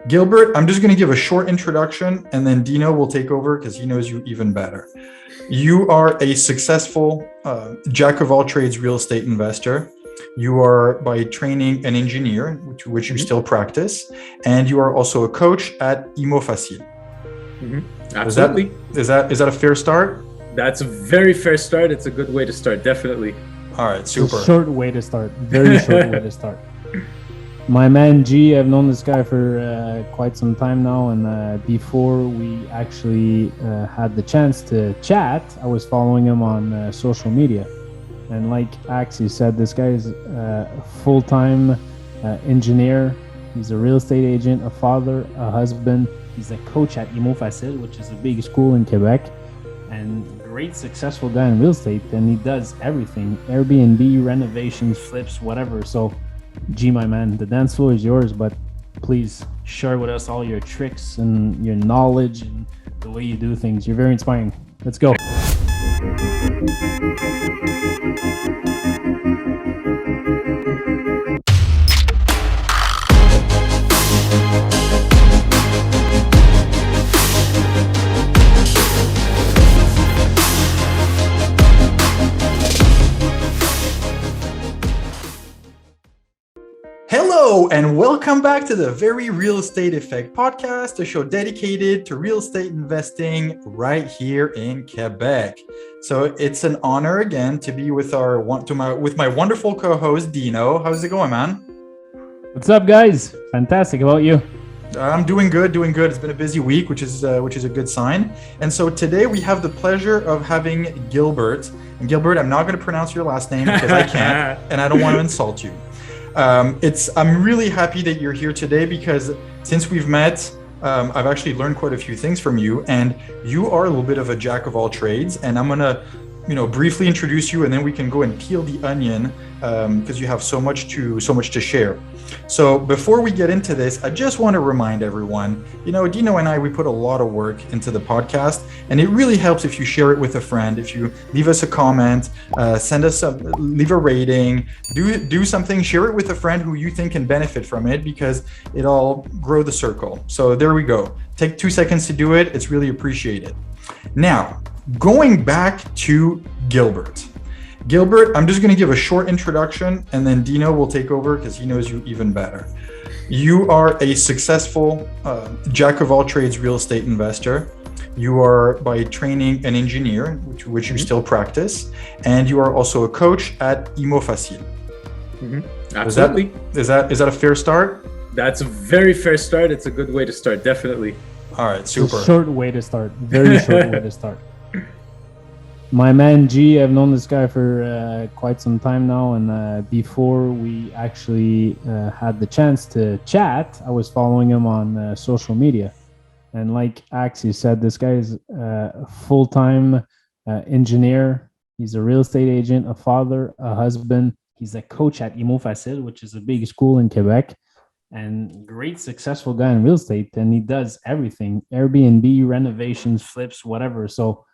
Gilbert, I'm just going to give a short introduction and then Dino will take over because he knows you even better. You are a successful jack of all trades real estate investor. You are by training an engineer, which you still practice, and you are also a coach at Imo Facile. Absolutely. Is that a fair start? That's a very fair start. It's a good way to start, definitely. All right, super. A short way to start. Very short way to start. My man G, I've known this guy for quite some time now, and before we actually had the chance to chat, I was following him on social media. And like Axel said, this guy is a full-time engineer. He's a real estate agent, a father, a husband. He's a coach at Imo Facile, which is a big school in Quebec, and great successful guy in real estate. And he does everything: Airbnb, renovations, flips, whatever. So G, my man, the dance floor is yours, but please share with us all your tricks and your knowledge and the way you do things. You're very inspiring. Let's go. Hello, and welcome back to the Very Real Estate Effect podcast, a show dedicated to real estate investing right here in Quebec. So it's an honor again to be with my wonderful co-host Dino. How's it going, man? What's up, guys? Fantastic. How about you? I'm doing good. It's been a busy week, which is a good sign. And so today we have the pleasure of having Gilbert. And Gilbert, I'm not going to pronounce your last name because I can't, and I don't want to insult you. I'm really happy that you're here today because since we've met, I've actually learned quite a few things from you, and you are a little bit of a jack of all trades. And I'm gonna, briefly introduce you, and then we can go and peel the onion because you have so much to share. So before we get into this, I just want to remind everyone, Dino and I, we put a lot of work into the podcast, and it really helps if you share it with a friend, if you leave us a comment, leave a rating, do something, share it with a friend who you think can benefit from it, because it'll grow the circle. So there we go. Take 2 seconds to do it. It's really appreciated. Now, going back to Gilbert. Gilbert, I'm just going to give a short introduction and then Dino will take over because he knows you even better. You are a successful jack of all trades real estate investor. You are by training an engineer, which you still practice, and you are also a coach at Imo Facile. Absolutely. Is that a fair start? That's a very fair start. It's a good way to start, definitely. All right, super. A short way to start. Very short way to start. My man G, I've known this guy for quite some time now, and before we actually had the chance to chat, I was following him on social media. And like Axel said, this guy is a full-time engineer. He's a real estate agent, a father, a husband. He's a coach at Imo Facile, which is a big school in Quebec, and great successful guy in real estate. And he does everything: Airbnb, renovations, flips, whatever. So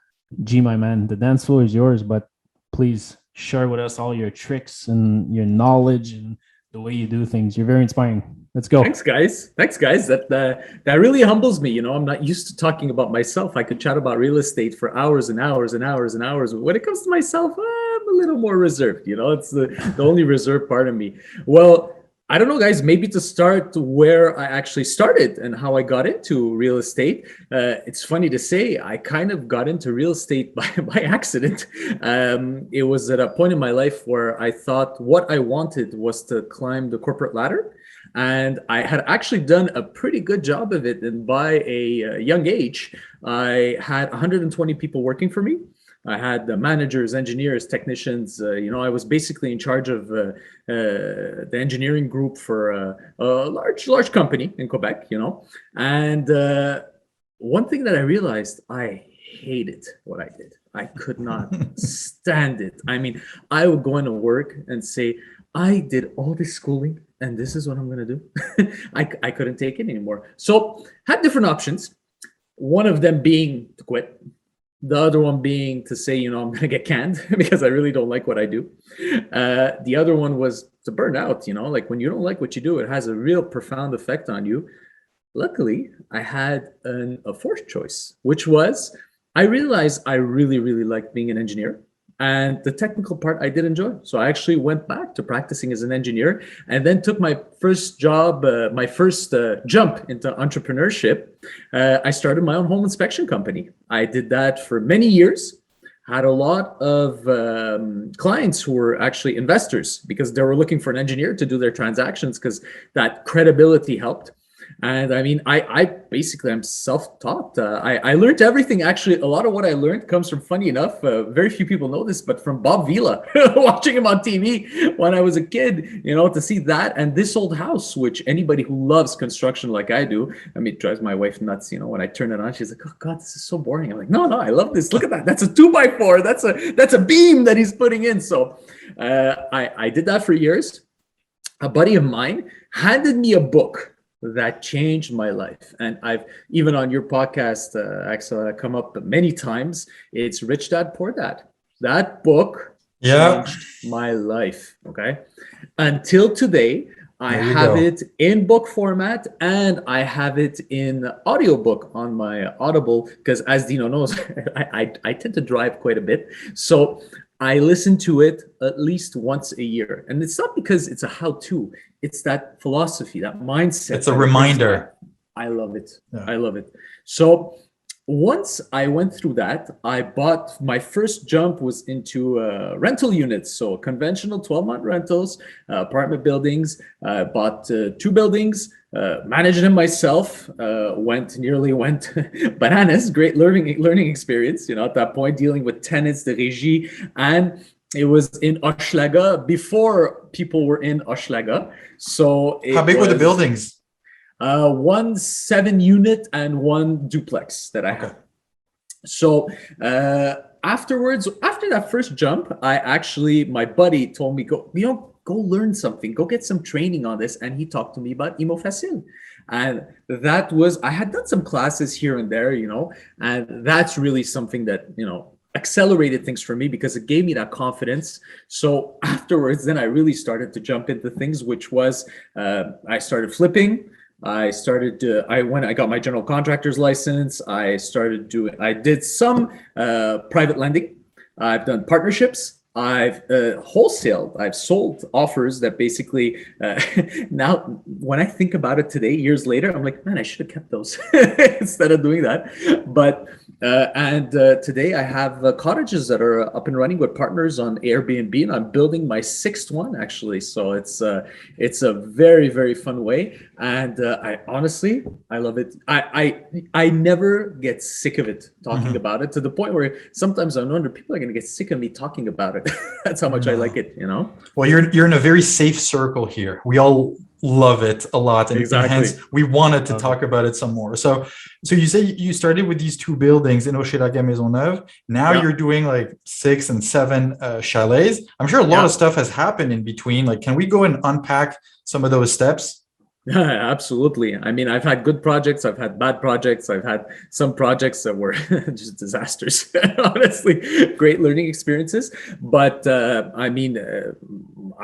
G, my man, the dance floor is yours, but please share with us all your tricks and your knowledge and the way you do things. You're very inspiring. Let's go. Thanks, guys. That really humbles me. I'm not used to talking about myself. I could chat about real estate for hours and hours and hours and hours. But when it comes to myself, I'm a little more reserved. It's the only reserved part of me. Well, I don't know, guys, maybe to start where I actually started and how I got into real estate. It's funny to say, I kind of got into real estate by accident. It was at a point in my life where I thought what I wanted was to climb the corporate ladder. And I had actually done a pretty good job of it. And by a young age, I had 120 people working for me. I had the managers, engineers, technicians. I was basically in charge of the engineering group for a large company in Quebec. And one thing that I realized, I hated what I did. I could not stand it. I mean, I would go into work and say, I did all this schooling and this is what I'm going to do. I couldn't take it anymore. So had different options. One of them being to quit. The other one being to say, I'm going to get canned because I really don't like what I do. The other one was to burn out. Like when you don't like what you do, it has a real profound effect on you. luckily, I had a fourth choice, which was I realized I really, really liked being an engineer. And the technical part I did enjoy. So I actually went back to practicing as an engineer and then took my first job, my first jump into entrepreneurship. I started my own home inspection company. I did that for many years. Had a lot of clients who were actually investors because they were looking for an engineer to do their transactions because that credibility helped. And I mean, I basically am self-taught. I learned everything. Actually, a lot of what I learned comes from, funny enough, very few people know this, but from Bob Vila, watching him on TV when I was a kid, to see that and this old house, which anybody who loves construction like I do, I mean, it drives my wife nuts. When I turn it on, she's like, "Oh God, this is so boring." I'm like, "No, I love this. Look at that. That's a 2x4. That's a beam that he's putting in." So I did that for years. A buddy of mine handed me a book that changed my life. And I've even on your podcast, Axel, I come up many times. It's Rich Dad, Poor Dad. That book changed my life. Okay. Until today, I have it in book format and I have it in audiobook on my Audible because, as Dino knows, I tend to drive quite a bit. So I listen to it at least once a year. And it's not because it's a how-to. It's that philosophy, that mindset. It's a reminder. I love it. Yeah. I love it. So once I went through that, I bought my first jump was into rental units. So conventional 12-month rentals, apartment buildings. I bought 2 buildings, managed them myself, nearly went bananas. Great learning experience, at that point, dealing with tenants, the régie, and it was in Hochelaga before people were in Hochelaga. So how big were the buildings? 1 7-unit and 1 duplex that I had. So afterwards, after that first jump, my buddy told me, go learn something, go get some training on this. And he talked to me about Imo Facile. And that was, I had done some classes here and there, and that's really something that, accelerated things for me because it gave me that confidence. So afterwards, then I really started to jump into things, which was, I started flipping. I got my general contractor's license. I did some private lending. I've done partnerships. I've wholesaled. I've sold offers that basically now when I think about it today, years later, I'm like, man, I should have kept those instead of doing that. But today I have cottages that are up and running with partners on Airbnb, and I'm building my 6th one actually. So it's a very, very fun way, and I honestly love it. I never get sick of it talking about it to the point where sometimes I wonder people are going to get sick of me talking about it. That's how much I like it. Well, you're in a very safe circle here. We all love it a lot, and hence we wanted to talk about it some more. So you say you started with these 2 buildings in Hochelaga Maisonneuve. Now you're doing like 6 and 7 chalets. I'm sure a lot of stuff has happened in between. Like, can we go and unpack some of those steps? Absolutely. I mean, I've had good projects. I've had bad projects. I've had some projects that were just disasters. Honestly, great learning experiences. But I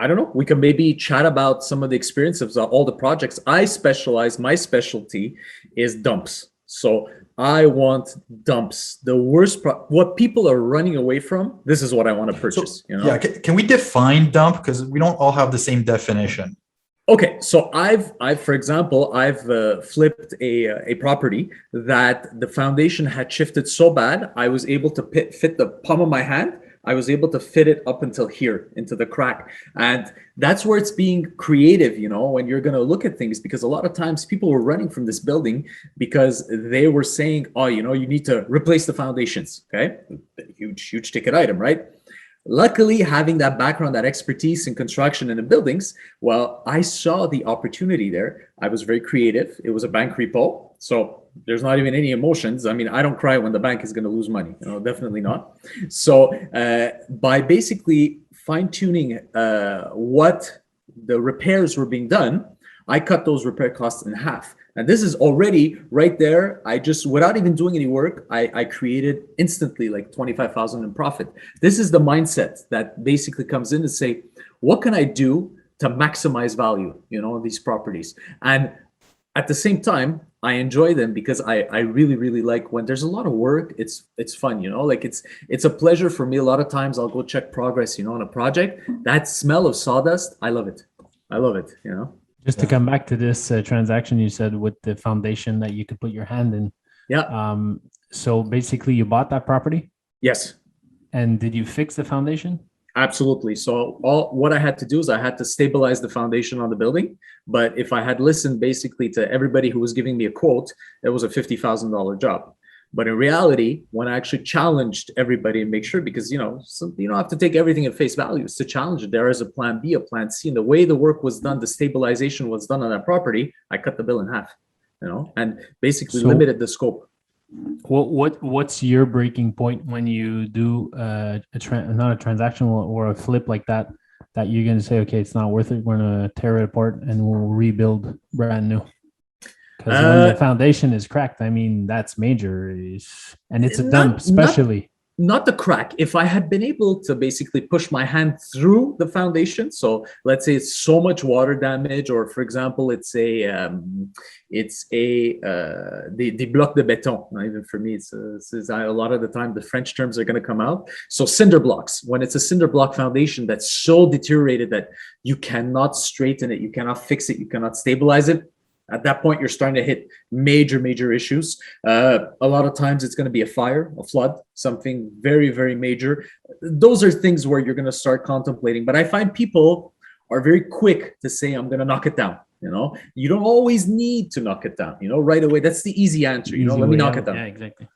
don't know. We can maybe chat about some of the experiences of all the projects. My specialty is dumps. So I want dumps. The worst, what people are running away from, this is what I want to purchase. Yeah. Can we define dump? Because we don't all have the same definition. Okay, so for example, I've flipped a property that the foundation had shifted so bad, I was able to fit the palm of my hand. I was able to fit it up until here into the crack. And that's where it's being creative, when you're going to look at things, because a lot of times people were running from this building because they were saying, oh, you need to replace the foundations. Okay, huge ticket item, right? Luckily, having that background, that expertise in construction and in buildings, well, I saw the opportunity there. I was very creative. It was a bank repo. So there's not even any emotions. I mean, I don't cry when the bank is going to lose money. Definitely not. So by basically fine-tuning what the repairs were being done, I cut those repair costs in half. And this is already right there. Without even doing any work, I created instantly like 25,000 in profit. This is the mindset that basically comes in to say, what can I do to maximize value, in these properties? And at the same time, I enjoy them because I really, really like when there's a lot of work, it's fun, like it's a pleasure for me. A lot of times I'll go check progress, on a project. That smell of sawdust, I love it. I love it. Just to come back to this transaction you said with the foundation that you could put your hand in. Yeah. So basically you bought that property Yes. and did you fix the foundation? Absolutely. So what I had to do is I had to stabilize the foundation on the building. But if I had listened basically to everybody who was giving me a quote, it was a $50,000 job. But in reality, when I actually challenged everybody and make sure, because you don't have to take everything at face value, it's to challenge it. There is a plan B, a plan C, and the way the work was done, the stabilization was done on that property, I cut the bill in half, and basically limited the scope. What's your breaking point when you do not a transaction or a flip like that you're going to say, okay, it's not worth it, we're going to tear it apart and we'll rebuild brand new? Because when the foundation is cracked, I mean, that's major, and it's a dump, especially. Not the crack. If I had been able to basically push my hand through the foundation, so let's say it's so much water damage, or for example, it's the bloc de béton. Even for me, it's a lot of the time the French terms are going to come out. So cinder blocks. When it's a cinder block foundation that's so deteriorated that you cannot straighten it, you cannot fix it, you cannot stabilize it. At that point, you're starting to hit major issues. A lot of times it's going to be a fire, a flood, something very, very major. Those are things where you're going to start contemplating. But I find people are very quick to say, I'm going to knock it down. You don't always need to knock it down, right away. That's the easy answer. Let me knock it down. Yeah, exactly.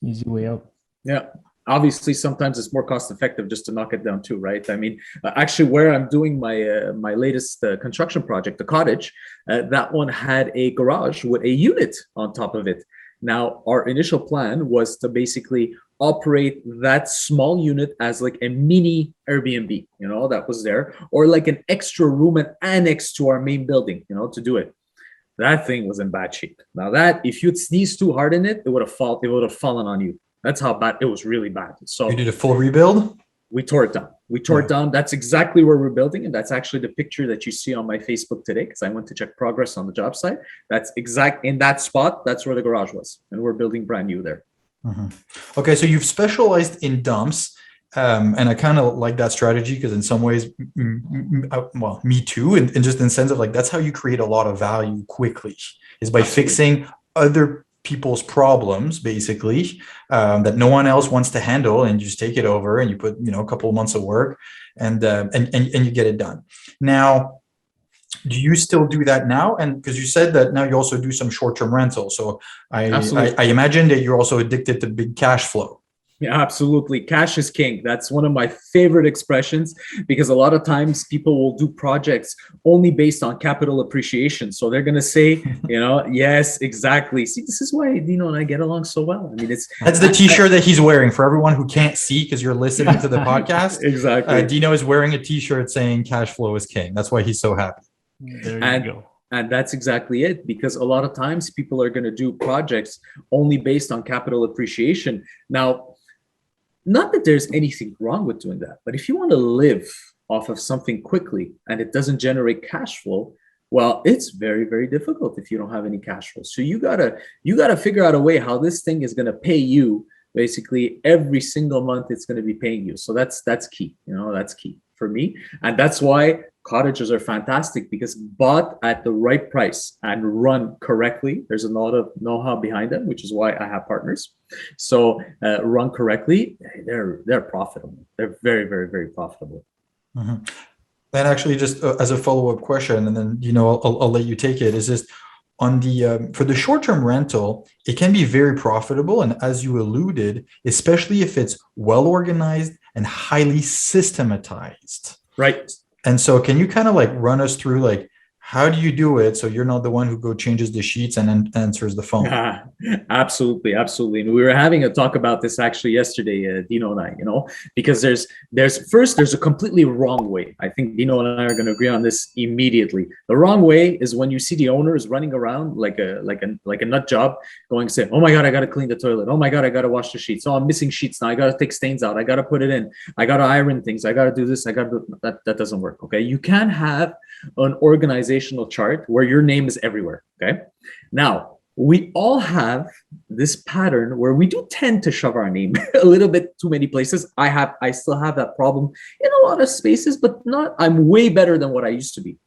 Easy way out. Yeah. Obviously, sometimes it's more cost effective just to knock it down too, right? I mean, actually, where I'm doing my latest construction project, the cottage, that one had a garage with a unit on top of it. Now, our initial plan was to basically operate that small unit as like a mini Airbnb, that was there, or like an extra room and annex to our main building, to do it. That thing was in bad shape. Now that if you'd sneezed too hard in it, it would have fallen on you. That's how bad it was. Really bad. So you did a full rebuild? We tore it down. That's exactly where we're building, and that's actually the picture that you see on my Facebook today, because I went to check progress on the job site. That's exact in that spot. That's where the garage was, and we're building brand new there. Mm-hmm. Okay, so you've specialized in dumps, and I kind of like that strategy because in some ways, well, me too, and just in the sense of like that's how you create a lot of value quickly is by fixing other people's problems, basically, that no one else wants to handle, and you just take it over and you put a couple of months of work and you get it done. Now, do you still do that now? And because you said that now you also do some short-term rental, so I imagine that you're also addicted to big cash flow. Yeah, absolutely. Cash is king. That's one of my favorite expressions, because a lot of times people will do projects only based on capital appreciation. So they're going to say, yes, exactly. See, this is why Dino and I get along so well. I mean, that's the t-shirt that he's wearing for everyone who can't see because you're listening to the podcast. Exactly. Dino is wearing a t-shirt saying cash flow is king. That's why he's so happy. There you go. And that's exactly it, because a lot of times people are going to do projects only based on capital appreciation. Now, not that there's anything wrong with doing that, but if you want to live off of something quickly and it doesn't generate cash flow, well, it's very, very difficult if you don't have any cash flow. So you gotta figure out a way how this thing is going to pay you. Basically, every single month it's going to be paying you. So that's key. That's key for me, and that's why cottages are fantastic, because bought at the right price and run correctly, there's a lot of know-how behind them, which is why I have partners. So run correctly, they're profitable. They're very, very, very profitable. Mm-hmm. And actually, just as a follow-up question, and then I'll let you take it. Is just on the for the short-term rental, it can be very profitable, and as you alluded, especially if it's well organized and highly systematized. Right. And so can you kind of like run us through like, how do you do it so you're not the one who changes the sheets and then answers the phone? Absolutely. And we were having a talk about this actually yesterday, Dino and I, because there's a completely wrong way. I think Dino and I are going to agree on this immediately. The wrong way is when you see the owners running around like a nut job, going to say, oh my God, I got to clean the toilet. Oh my God, I got to wash the sheets. Oh, I'm missing sheets now. I got to take stains out. I got to put it in. I got to iron things. I got to do this. That doesn't work. Okay. You can have an organizational chart where your name is everywhere. Okay. Now, we all have this pattern where we do tend to shove our name a little bit too many places. I still have that problem in a lot of spaces, but not, I'm way better than what I used to be.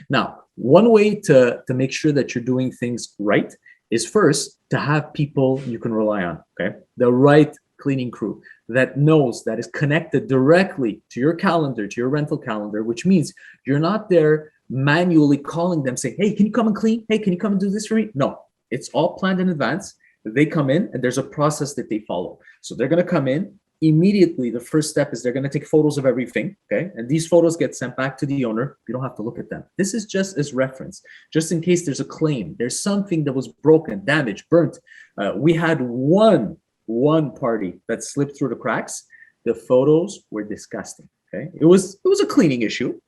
Now, one way to make sure that you're doing things right is first to have people you can rely on, okay? The right cleaning crew that knows, that is connected directly to your calendar, to your rental calendar, which means you're not there manually calling them saying, hey, can you come and clean? Hey, can you come and do this for me? No, it's all planned in advance. They come in and there's a process that they follow. So they're going to come in immediately. The first step is they're going to take photos of everything. Okay. And these photos get sent back to the owner. You don't have to look at them. This is just as reference, just in case there's a claim, there's something that was broken, damaged, burnt. We had one party that slipped through the cracks. The photos were disgusting. Okay. It was a cleaning issue.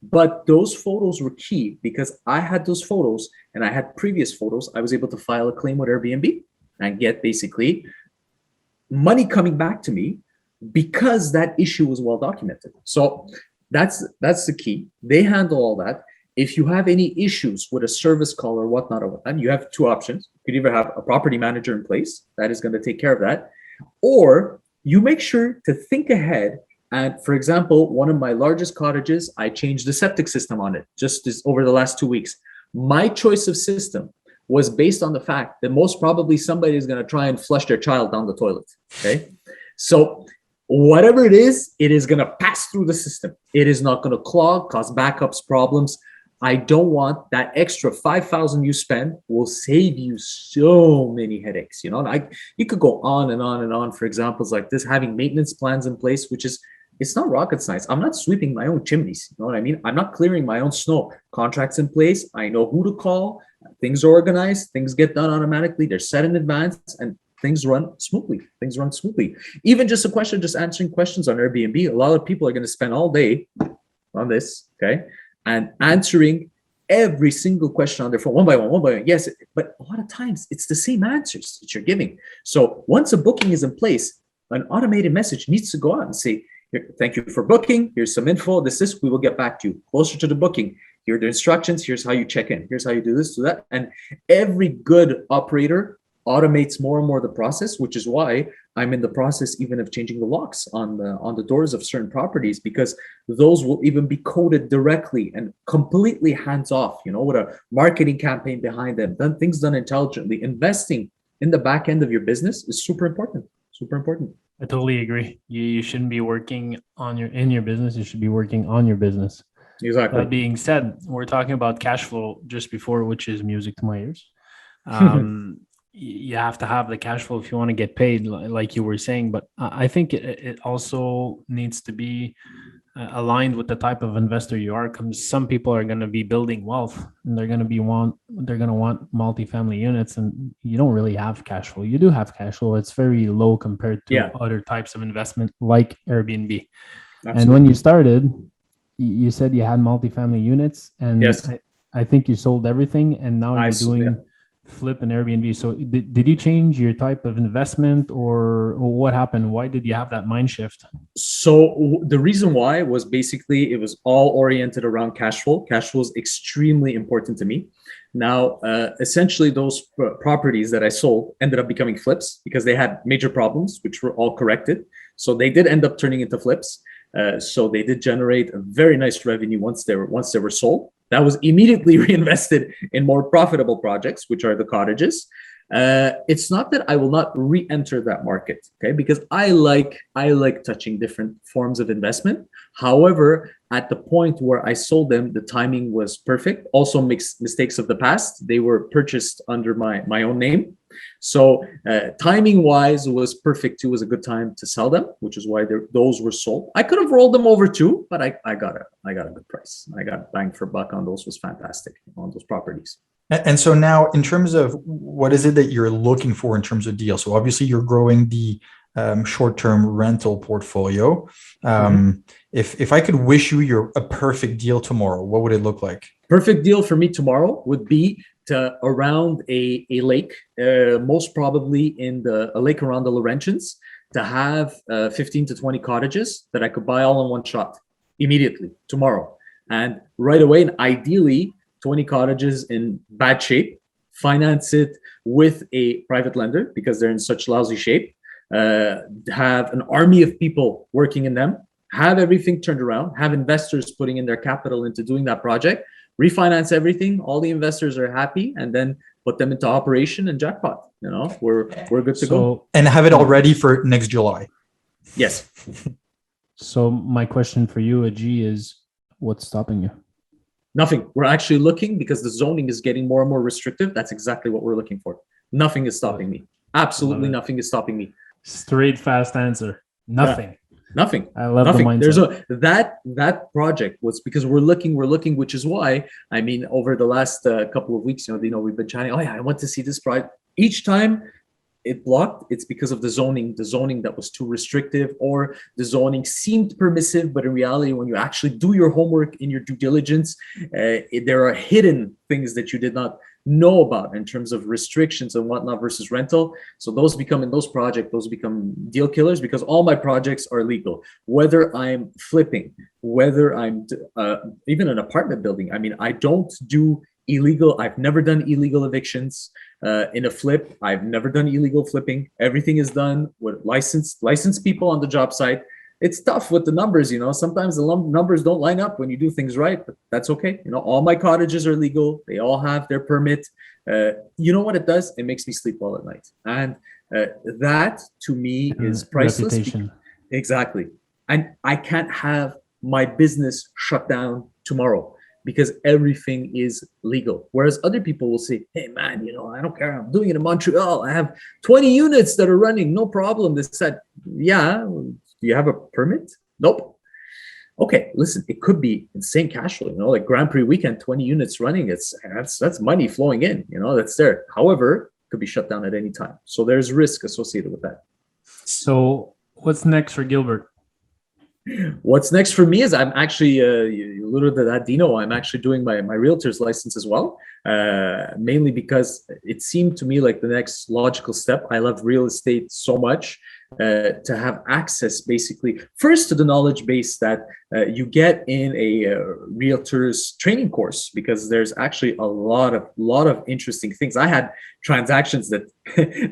But those photos were key because I had those photos and I had previous photos. I was able to file a claim with Airbnb and get basically money coming back to me because that issue was well documented. So that's the key. They handle all that. If you have any issues with a service call or whatnot, and you have two options. You could either have a property manager in place that is going to take care of that, or you make sure to think ahead. And for example, one of my largest cottages, I changed the septic system on it just over the last 2 weeks. My choice of system was based on the fact that most probably somebody is going to try and flush their child down the toilet. Okay. So whatever it is going to pass through the system. It is not going to clog, cause backups, problems. I don't want that extra 5,000 you spend will save you so many headaches. You know, you could go on and on and on for examples like this, having maintenance plans in place, which is, it's not rocket science. I'm not sweeping my own chimneys. You know what I mean? I'm not clearing my own snow. Contracts in place. I know who to call. Things are organized. Things get done automatically. They're set in advance and things run smoothly. Even just answering questions on Airbnb. A lot of people are going to spend all day on this, okay? And answering every single question on their phone, one by one. Yes, but a lot of times it's the same answers that you're giving. So once a booking is in place, an automated message needs to go out and say, thank you for booking. Here's some info. This, we will get back to you. Closer to the booking, here are the instructions. Here's how you check in. Here's how you do this, do that. And every good operator automates more and more the process, which is why I'm in the process even of changing the locks on the doors of certain properties, because those will even be coded directly and completely hands off, you know, with a marketing campaign behind them, things done intelligently. Investing in the back end of your business is super important. I totally agree. You shouldn't be working in your business. You should be working on your business. Exactly. That being said, we're talking about cash flow just before, which is music to my ears. You have to have the cash flow if you want to get paid, like you were saying. But I think it also needs to be aligned with the type of investor you are. Because some people are going to be building wealth, and they're going to want multifamily units, and you don't really have cash flow. You do have cash flow. It's very low compared to other types of investment like Airbnb. Absolutely. And when you started, you said you had multifamily units, and yes. I think you sold everything, and now you're doing flip and Airbnb. So did you change your type of investment, or what happened? Why did you have that mind shift? So the reason why was basically it was all oriented around cash flow. Cash flow is extremely important to me. Now, essentially, those properties that I sold ended up becoming flips because they had major problems, which were all corrected. So they did end up turning into flips. So they did generate a very nice revenue once they were sold. That was immediately reinvested in more profitable projects, which are the cottages. It's not that I will not re-enter that market, okay? Because I like touching different forms of investment. However, at the point where I sold them, the timing was perfect. Also, mistakes of the past. They were purchased under my own name. So timing wise, it was perfect too. It was a good time to sell them, which is why those were sold. I could have rolled them over too, but I got a good price. I got bang for buck on those. Was fantastic on those properties. And so now, in terms of what is it that you're looking for in terms of deals? So obviously, you're growing the short-term rental portfolio. If I could wish you a perfect deal tomorrow, what would it look like? Perfect deal for me tomorrow would be to around a lake, most probably in a lake around the Laurentians, to have 15 to 20 cottages that I could buy all in one shot immediately tomorrow. And right away, and ideally 20 cottages in bad shape, finance it with a private lender because they're in such lousy shape, have an army of people working in them, have everything turned around, have investors putting in their capital into doing that project, refinance everything, all the investors are happy, and then put them into operation and jackpot. We're good to go. And have it all ready for next July. Yes. So my question for you, Aji, is what's stopping you? Nothing. We're actually looking because the zoning is getting more and more restrictive. That's exactly what we're looking for. Nothing is stopping me. Absolutely nothing is stopping me. Straight, fast answer. Nothing. Yeah. Nothing. I love nothing. The mindset. There's that project was because we're looking, which is why, I mean, over the last couple of weeks, we've been chatting. Oh yeah, I want to see this project. Each time it blocked, it's because of the zoning that was too restrictive, or the zoning seemed permissive, but in reality, when you actually do your homework in your due diligence, there are hidden things that you did not know about in terms of restrictions and whatnot versus rental. So those become deal killers, because all my projects are legal, whether I'm flipping, whether I'm even an apartment building. I mean, I don't do illegal. I've never done illegal evictions. In a flip, I've never done illegal flipping. Everything is done with licensed people on the job site. It's tough with the numbers, sometimes the numbers don't line up when you do things right, but that's okay. All my cottages are legal. They all have their permit. You know what it does? It makes me sleep well at night. And that to me is priceless. Reputation. Exactly. And I can't have my business shut down tomorrow because everything is legal. Whereas other people will say, hey man, I don't care. I'm doing it in Montreal. I have 20 units that are running. No problem. They said, yeah. Do you have a permit? Nope. Okay, listen, it could be insane cash flow, like Grand Prix weekend, 20 units running. That's money flowing in, that's there. However, it could be shut down at any time. So there's risk associated with that. So what's next for Gilbert? What's next for me is I'm actually, you alluded to that, Dino, I'm actually doing my realtor's license as well, mainly because it seemed to me like the next logical step. I love real estate so much. To have access basically first to the knowledge base that you get in a realtor's training course, because there's actually a lot of interesting things. I had transactions that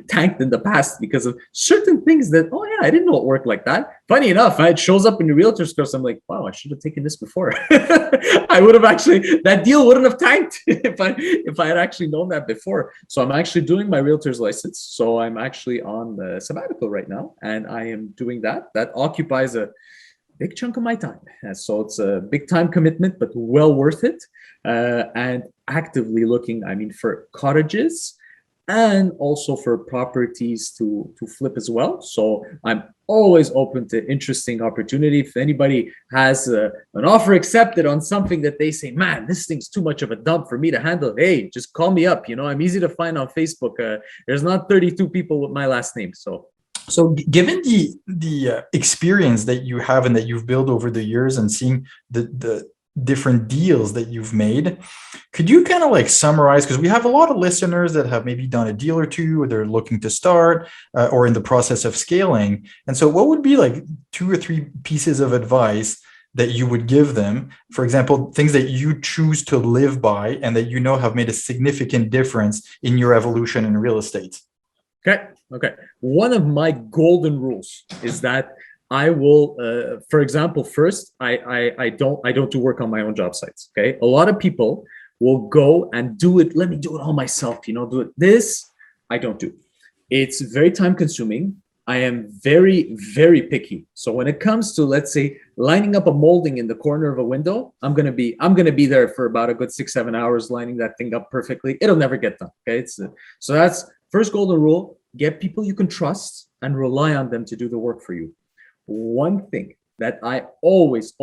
tanked in the past because of certain things that, oh yeah, I didn't know it worked like that. Funny enough, it shows up in the realtor's course. I'm like, wow, I should have taken this before. I would have actually, that deal wouldn't have tanked if I had actually known that before. So I'm actually doing my realtor's license. So I'm actually on the sabbatical right now, and I am doing that. That occupies a big chunk of my time. So it's a big time commitment, but well worth it. And actively looking, for cottages and also for properties to flip as well. So I'm always open to interesting opportunity. If anybody has an offer accepted on something that they say, man, this thing's too much of a dump for me to handle, hey, just call me up. I'm easy to find on Facebook. There's not 32 people with my last name. So given the experience that you have and that you've built over the years, and seeing the different deals that you've made, could you kind of like summarize, because we have a lot of listeners that have maybe done a deal or two, or they're looking to start or in the process of scaling. And so what would be like 2 or 3 pieces of advice that you would give them? For example, things that you choose to live by and that have made a significant difference in your evolution in real estate. Okay. One of my golden rules is that I will, for example, first, I don't do work on my own job sites. Okay. A lot of people will go and do it. Let me do it all myself. Do it. This I don't do. It's very time consuming. I am very, very picky. So when it comes to, let's say, lining up a molding in the corner of a window, I'm gonna be there for about a good 6-7 hours lining that thing up perfectly. It'll never get done. Okay. So that's first golden rule. Get people you can trust and rely on them to do the work for you. One thing that I always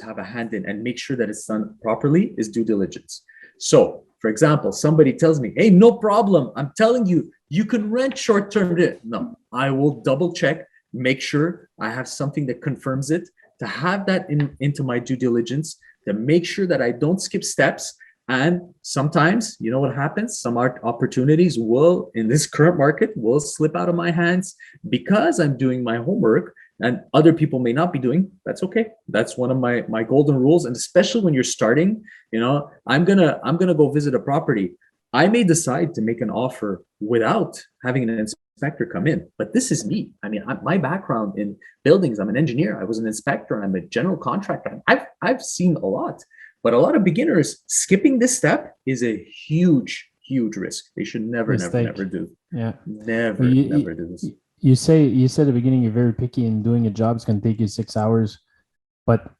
have a hand in and make sure that it's done properly is due diligence. So, for example, somebody tells me, hey, no problem, I'm telling you, you can rent short-term. No, I will double check, make sure I have something that confirms it, to have that into my due diligence, to make sure that I don't skip steps. And sometimes, you know what happens? Some opportunities will, in this current market, will slip out of my hands because I'm doing my homework and other people may not be doing. That's okay. That's one of my golden rules. And especially when you're starting, I'm gonna go visit a property. I may decide to make an offer without having an inspector come in, but this is me. I mean, my background in buildings, I'm an engineer. I was an inspector. I'm a general contractor. I've seen a lot, but a lot of beginners skipping this step is a huge risk. They should never do. Yeah. Never do this. You said at the beginning you're very picky and doing a job is going to take you 6 hours, but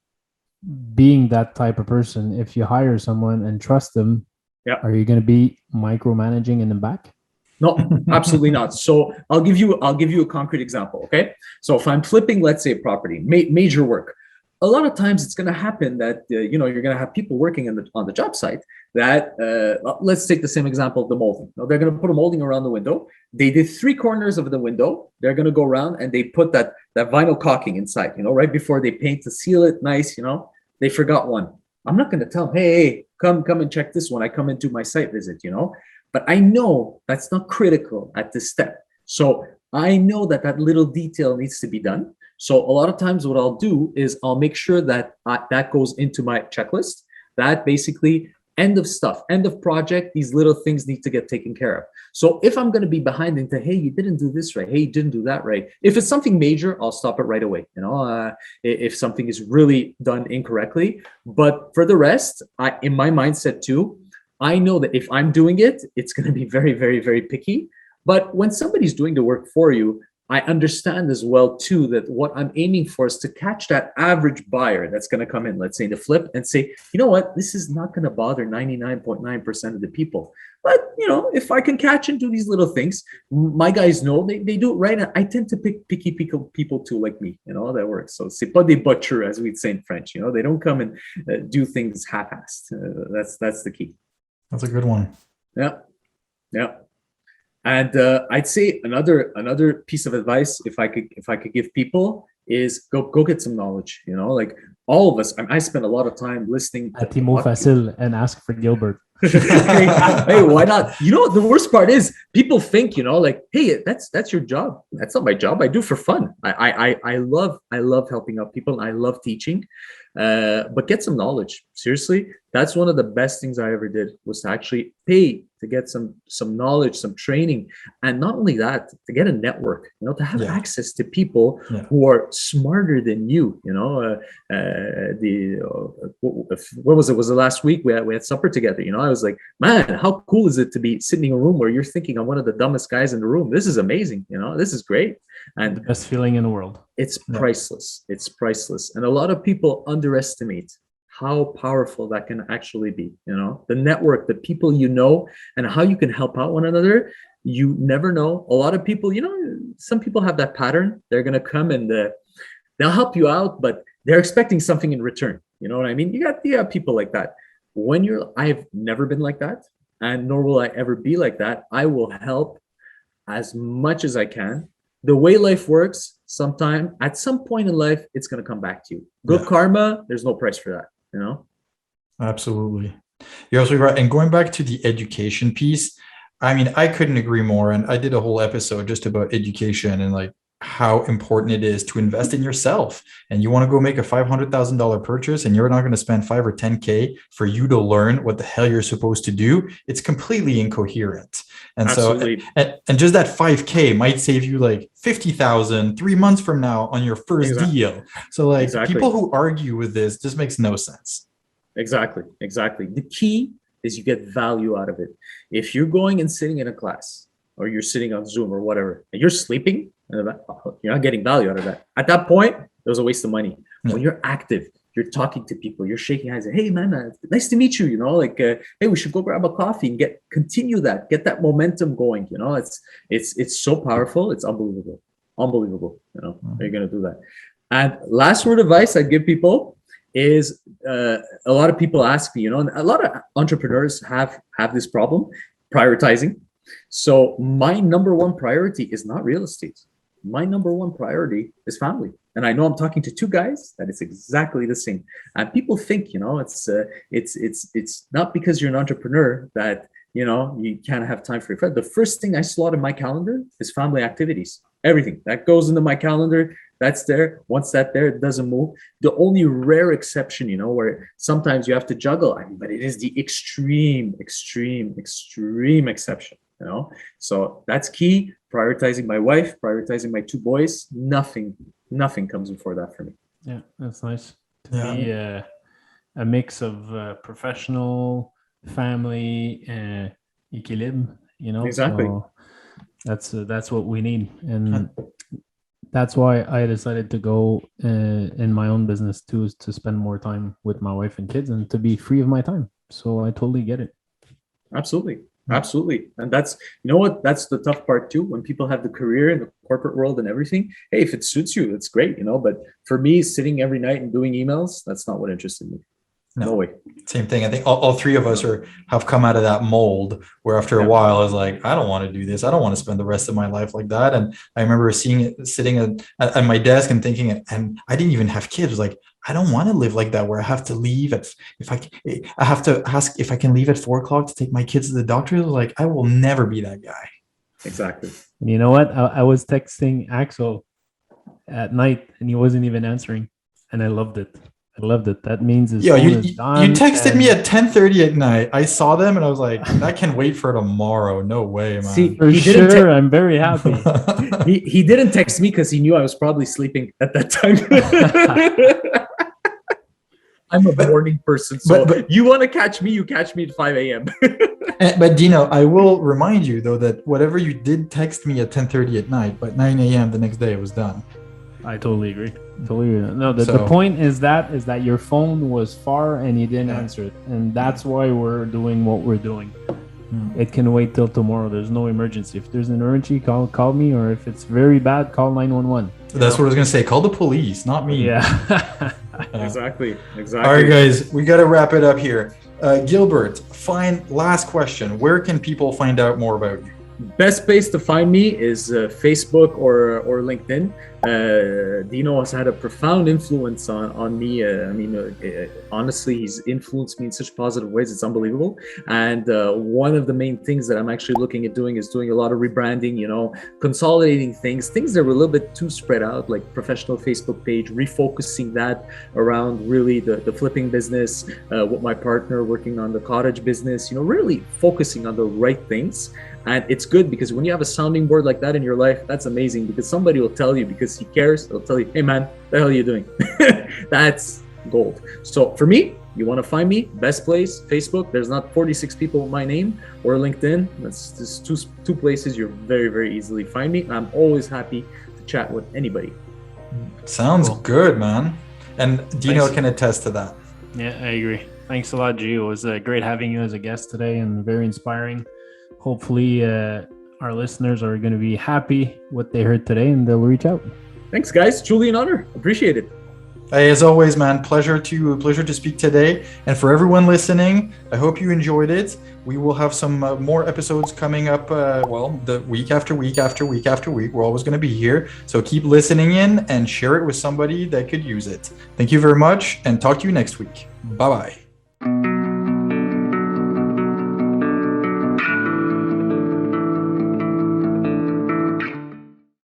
being that type of person, if you hire someone and trust them, are you going to be micromanaging in the back? No, absolutely not. So I'll give you a concrete example. Okay. So if I'm flipping, let's say, a property, major work, a lot of times it's going to happen that you're going to have people working on the job site that let's take the same example of the molding. Now, they're going to put a molding around the window. They did 3 corners of the window. They're going to go around and they put that vinyl caulking inside, right before they paint to seal it nice. They forgot one. I'm not going to tell them, hey, come and check this one. I come and do my site visit, but I know that's not critical at this step. So I know that little detail needs to be done. So a lot of times what I'll do is I'll make sure that that goes into my checklist, that basically end of project, these little things need to get taken care of. So if I'm going to be behind into, hey, you didn't do this right, hey, you didn't do that right. If it's something major, I'll stop it right away, if something is really done incorrectly. But for the rest, in my mindset too, I know that if I'm doing it, it's going to be very, very, very picky. But when somebody's doing the work for you, I understand as well too that what I'm aiming for is to catch that average buyer that's going to come in, let's say in the flip, and say, you know what, this is not going to bother 99.9% of the people. But if I can catch and do these little things, my guys know they do it right. And I tend to pick picky people too, like me. That works. So c'est pas des butchers, as we'd say in French. They don't come and do things half-assed. That's the key. That's a good one. Yeah. And I'd say another piece of advice, if I could give people, is go get some knowledge. Like all of us, I spend a lot of time listening. Atimo facile and ask for Gilbert. hey, why not? The worst part is people think, like, hey, that's your job. That's not my job. I do for fun. I love helping out people. I love teaching. But get some knowledge. Seriously, that's one of the best things I ever did, was to actually pay to get some knowledge, some training, and not only that, to get a network, to have access to people who are smarter than you. What was it? Was it last week we had supper together? I was like, man, how cool is it to be sitting in a room where you're thinking I'm one of the dumbest guys in the room? This is amazing. This is great. And the best feeling in the world. It's priceless. It's priceless. And a lot of people underestimate how powerful that can actually be. The network, the people and how you can help out one another. You never know. A lot of people, some people have that pattern. They're going to come and they'll help you out, but they're expecting something in return. You know what I mean? You got people like that. I've never been like that, and nor will I ever be like that. I will help as much as I can. The way life works, at some point in life, it's going to come back to you. Good karma, there's no price for that, Absolutely. You're absolutely right. And going back to the education piece, I mean, I couldn't agree more. And I did a whole episode just about education and like how important it is to invest in yourself. And you want to go make a $500,000 purchase and you're not going to spend 5 or 10K for you to learn what the hell you're supposed to do. It's completely incoherent. And Absolutely. And just that 5K might save you like 50,000 3 months from now on your first deal. So like people who argue with this just makes no sense. Exactly. The key is you get value out of it. If you're going and sitting in a class, or you're sitting on Zoom or whatever, and you're sleeping, you're not getting value out of that. At that point, it was a waste of money. When you're active, you're talking to people, you're shaking hands, hey man, nice to meet you, hey, we should go grab a coffee and get that momentum going. It's so powerful, it's unbelievable. You're gonna do that. And last word of advice I'd give people is a lot of people ask me, and a lot of entrepreneurs have this problem prioritizing. So my number one priority is not real estate. My number one priority is family. And I know I'm talking to 2 guys that it's exactly the same. And people think, it's not because you're an entrepreneur that, you can't have time for your friend. The first thing I slot in my calendar is family activities. Everything that goes into my calendar, That's there. Once that's there, it doesn't move. The only rare exception, you know, where sometimes you have to juggle, I mean, but it is the extreme exception, you know. So that's key. Prioritizing my wife, prioritizing my 2 boys. Nothing comes before that for me. Yeah, that's nice. To be a mix of professional, family, équilibre, you know. Exactly. So that's what we need, and that's why I decided to go in my own business too, is to spend more time with my wife and kids and to be free of my time. So I totally get it. Absolutely. And that's, you know what, that's the tough part too, when people have the career in the corporate world and everything. Hey, if it suits you, that's great, you know, but for me, sitting every night and doing emails, that's not what interested me. No way. Same thing. I think all 3 of us have come out of that mold where after a while I was like, I don't want to do this. I don't want to spend the rest of my life like that. And I remember seeing it sitting at my desk and thinking, and I didn't even have kids. I was like, I don't want to live like that, where I have to leave I have to ask if I can leave at 4:00 to take my kids to the doctor. I was like, I will never be that guy. Exactly. And you know what? I was texting Axel at night and he wasn't even answering, and I loved it. That means his phone is done. You texted me at 10:30 at night. I saw them and I was like, I can wait for tomorrow. No way, man. See, For sure, I'm very happy. he didn't text me because he knew I was probably sleeping at that time. I'm a morning person, so but you want to catch me, you catch me at 5 a.m. But Dino, I will remind you though that whatever you did text me at 10:30 at night, but 9 a.m. the next day it was done. I totally agree. No, the point is that your phone was far and you didn't answer it, and that's why we're doing what we're doing. It can wait till tomorrow. There's no emergency. If there's an emergency, call me, or if it's very bad, call 911. That's what I was gonna say. Call the police, not me. Yeah. Exactly. All right, guys, we got to wrap it up here. Gilbert, last question. Where can people find out more about you? Best place to find me is Facebook or LinkedIn. Dino has had a profound influence on me. Honestly, he's influenced me in such positive ways. It's unbelievable. And one of the main things that I'm actually looking at doing is doing a lot of rebranding, you know, consolidating things that were a little bit too spread out, like professional Facebook page, refocusing that around really the flipping business, with my partner working on the cottage business, you know, really focusing on the right things. And it's good because when you have a sounding board like that in your life, that's amazing, because somebody will tell you, because he cares, they'll tell you, hey man, what the hell are you doing? That's gold. So for me, you want to find me, best place, Facebook. There's not 46 people with my name, or LinkedIn. That's just two places you're very, very easily find me. I'm always happy to chat with anybody. Sounds good, man. And Dino can attest to that. Yeah, I agree. Thanks a lot, G. It was great having you as a guest today and very inspiring. Hopefully our listeners are going to be happy what they heard today and they'll reach out. Thanks, guys. Truly an honor. Appreciate it. Hey, as always, man, pleasure to speak today. And for everyone listening, I hope you enjoyed it. We will have some more episodes coming up, the week after week after week after week. We're always going to be here. So keep listening in and share it with somebody that could use it. Thank you very much, and talk to you next week. Bye-bye.